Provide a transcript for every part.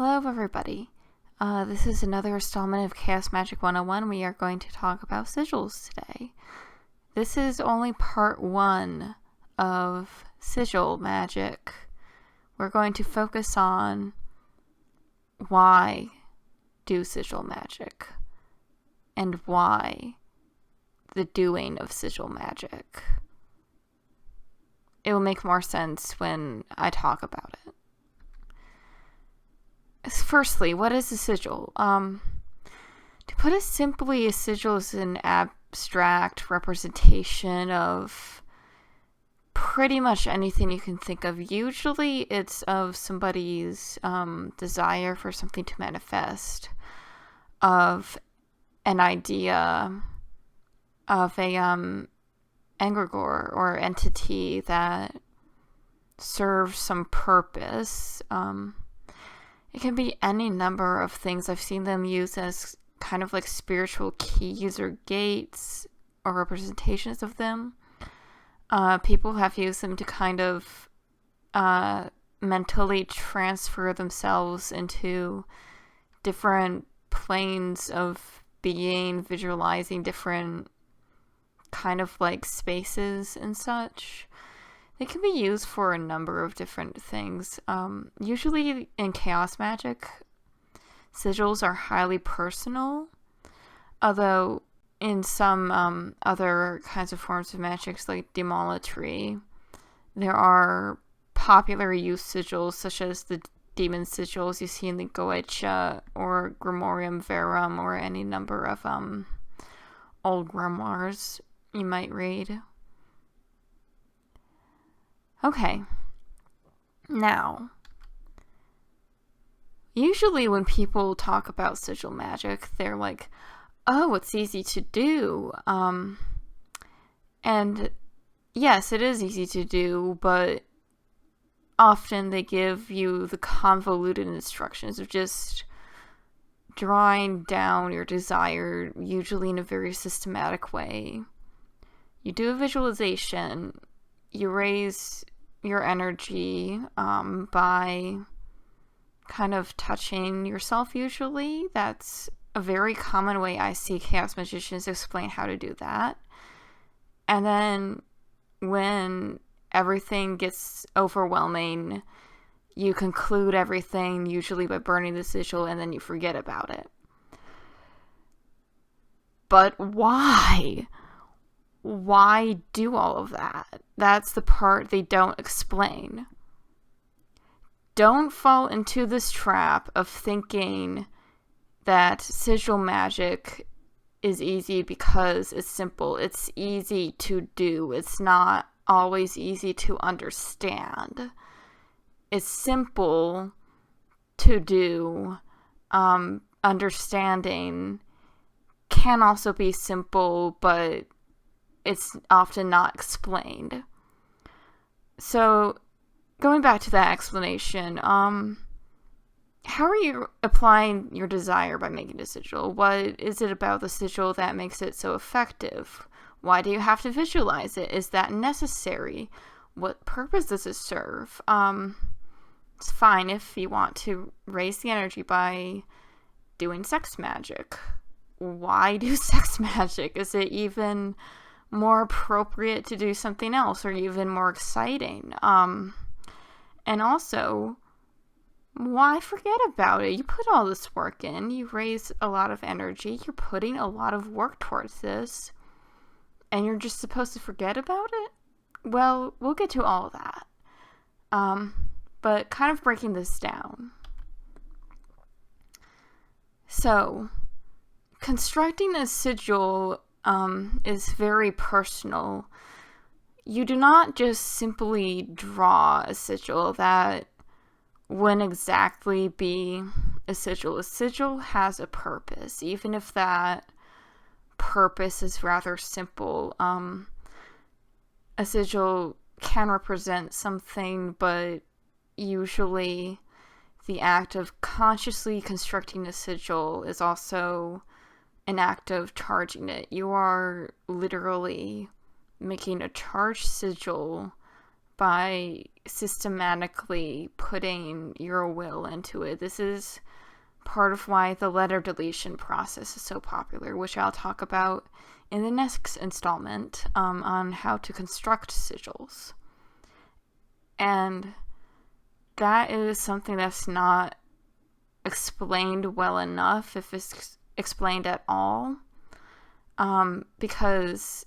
Hello, everybody. This is another installment of Chaos Magic 101. We are going to talk about sigils today. This is only part 1 of sigil magic. We're going to focus on why do sigil magic and why the doing of sigil magic. It will make more sense when I talk about it. Firstly, what is a sigil? To put it simply, a sigil is an abstract representation of pretty much anything you can think of. Usually it's of somebody's desire for something to manifest, of an idea, of a egregore or entity that serves some purpose. It can be any number of things. I've seen them used as kind of like spiritual keys or gates or representations of them. People have used them to kind of mentally transfer themselves into different planes of being, visualizing different kind of like spaces and such. They can be used for a number of different things. Usually in chaos magic, sigils are highly personal, although in some other kinds of forms of magic, like demolatry, there are popular use sigils, such as the demon sigils you see in the Goetia or Grimorium Verum, or any number of old grimoires you might read. Okay, now, usually when people talk about sigil magic, they're like, oh, it's easy to do. And yes, it is easy to do, but often they give you the convoluted instructions of just drawing down your desire, usually in a very systematic way. You do a visualization. You raise your energy by kind of touching yourself, usually. That's a very common way I see chaos magicians explain how to do that. And then when everything gets overwhelming, you conclude everything, usually by burning the sigil, and then you forget about it. But why? Why do all of that? That's the part they don't explain. Don't fall into this trap of thinking that sigil magic is easy because it's simple. It's easy to do. It's not always easy to understand. It's simple to do. Understanding can also be simple, but it's often not explained. So, going back to that explanation, how are you applying your desire by making a sigil? What is it about the sigil that makes it so effective? Why do you have to visualize it? Is that necessary? What purpose does it serve? It's fine if you want to raise the energy by doing sex magic. Why do sex magic? Is it even more appropriate to do something else, or even more exciting? And also, why forget about it? You put all this work in, you raise a lot of energy, you're putting a lot of work towards this, and you're just supposed to forget about it? Well, we'll get to all of that. But kind of breaking this down. So, constructing a sigil is very personal. You do not just simply draw a sigil. That wouldn't exactly be a sigil. A sigil has a purpose, even if that purpose is rather simple. A sigil can represent something, but usually the act of consciously constructing a sigil is also an act of charging it. You are literally making a charged sigil by systematically putting your will into it. This is part of why the letter deletion process is so popular, which I'll talk about in the next installment on how to construct sigils. And that is something that's not explained well enough, if it's explained at all, because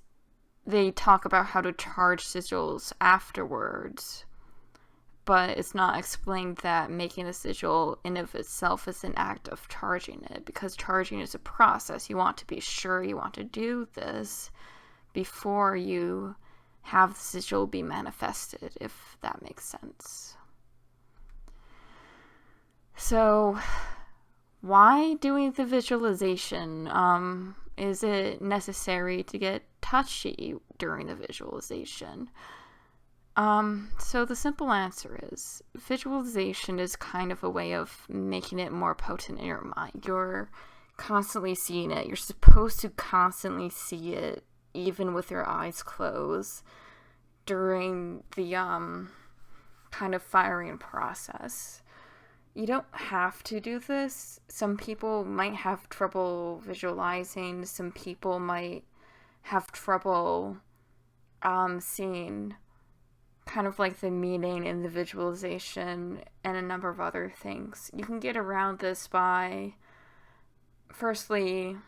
they talk about how to charge sigils afterwards, but it's not explained that making a sigil in of itself is an act of charging it, because charging is a process. You want to be sure you want to do this before you have the sigil be manifested, if that makes sense. So, why doing the visualization? Is it necessary to get touchy during the visualization? So the simple answer is, visualization is kind of a way of making it more potent in your mind. You're constantly seeing it. You're supposed to constantly see it, even with your eyes closed, during the kind of firing process. You don't have to do this. Some people might have trouble visualizing. Some people might have trouble seeing kind of like the meaning in the visualization and a number of other things. You can get around this by, firstly,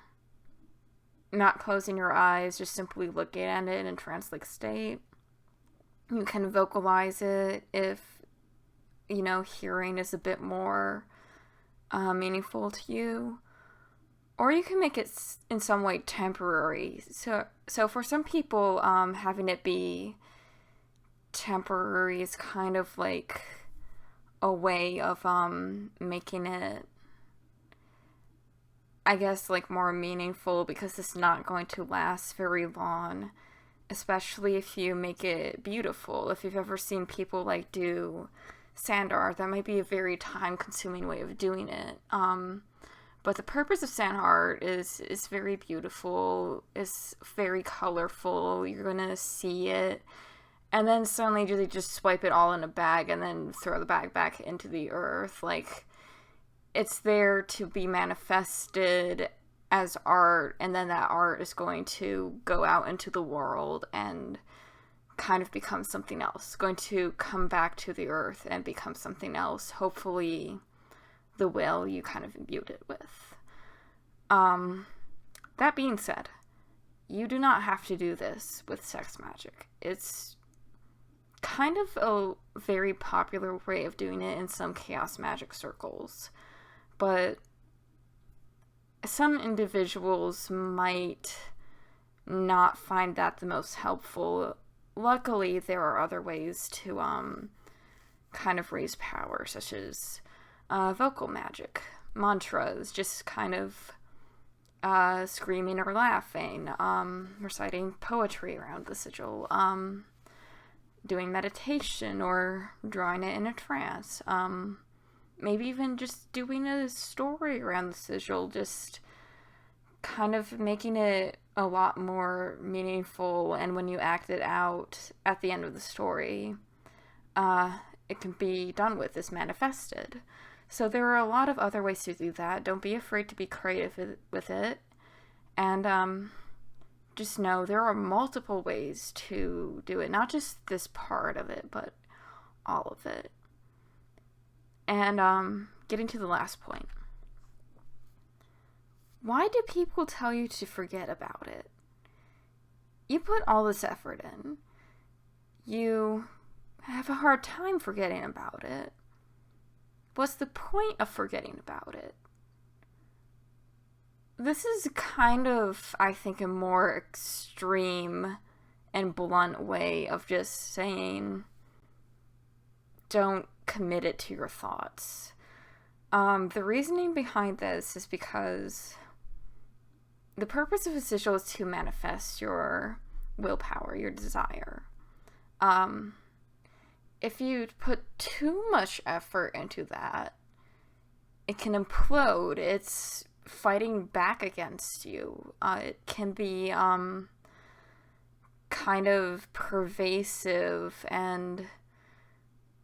not closing your eyes, just simply looking at it in a trance-like state. You can vocalize it if, hearing is a bit more meaningful to you. Or you can make it in some way temporary. So for some people, having it be temporary is kind of like a way of making it, I guess, like more meaningful, because it's not going to last very long, especially if you make it beautiful. If you've ever seen people like do sand art, that might be a very time-consuming way of doing it. But the purpose of sand art is very beautiful. It's very colorful. You're gonna see it, and then suddenly they just swipe it all in a bag and then throw the bag back into the earth. Like, it's there to be manifested as art, and then that art is going to go out into the world and kind of become something else. Going to come back to the earth and become something else. Hopefully the will you kind of imbued it with. That being said, you do not have to do this with sex magic. It's kind of a very popular way of doing it in some chaos magic circles, but some individuals might not find that the most helpful. Luckily, there are other ways to kind of raise power, such as vocal magic, mantras, just kind of screaming or laughing, reciting poetry around the sigil, doing meditation or drawing it in a trance, maybe even just doing a story around the sigil, just kind of making it a lot more meaningful, and when you act it out at the end of the story, it can be done with, is manifested. So there are a lot of other ways to do that. Don't be afraid to be creative with it, and just know there are multiple ways to do it, not just this part of it, but all of it. And getting to the last point. Why do people tell you to forget about it? You put all this effort in. You have a hard time forgetting about it. What's the point of forgetting about it? This is kind of, I think, a more extreme and blunt way of just saying, don't commit it to your thoughts. The reasoning behind this is because the purpose of a sigil is to manifest your willpower, your desire. If you put too much effort into that, it can implode. It's fighting back against you. It can be kind of pervasive, and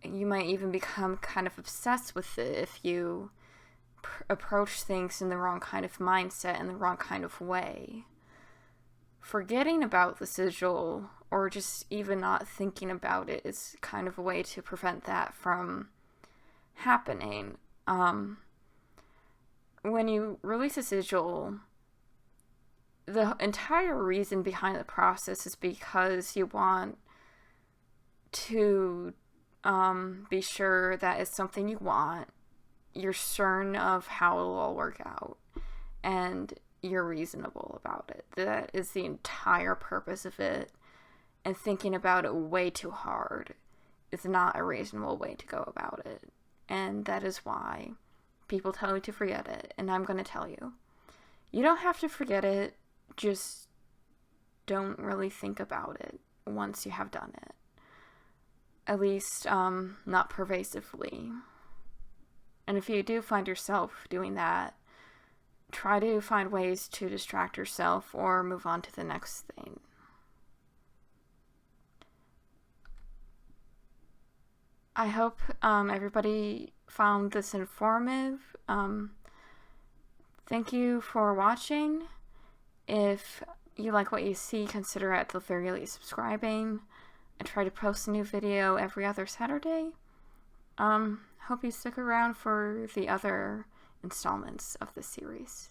you might even become kind of obsessed with it if you approach things in the wrong kind of mindset, in the wrong kind of way. Forgetting about the sigil, or just even not thinking about it, is kind of a way to prevent that from happening. When you release a sigil, the entire reason behind the process is because you want to be sure that it's something you want, you're certain of how it'll all work out, and you're reasonable about it. That is the entire purpose of it, and thinking about it way too hard is not a reasonable way to go about it. And that is why people tell you to forget it, and I'm going to tell you. You don't have to forget it, just don't really think about it once you have done it. At least, not pervasively. And if you do find yourself doing that, try to find ways to distract yourself or move on to the next thing. I hope everybody found this informative. Thank you for watching. If you like what you see, consider at the very least subscribing. I try to post a new video every other Saturday. Hope you stick around for the other installments of this series.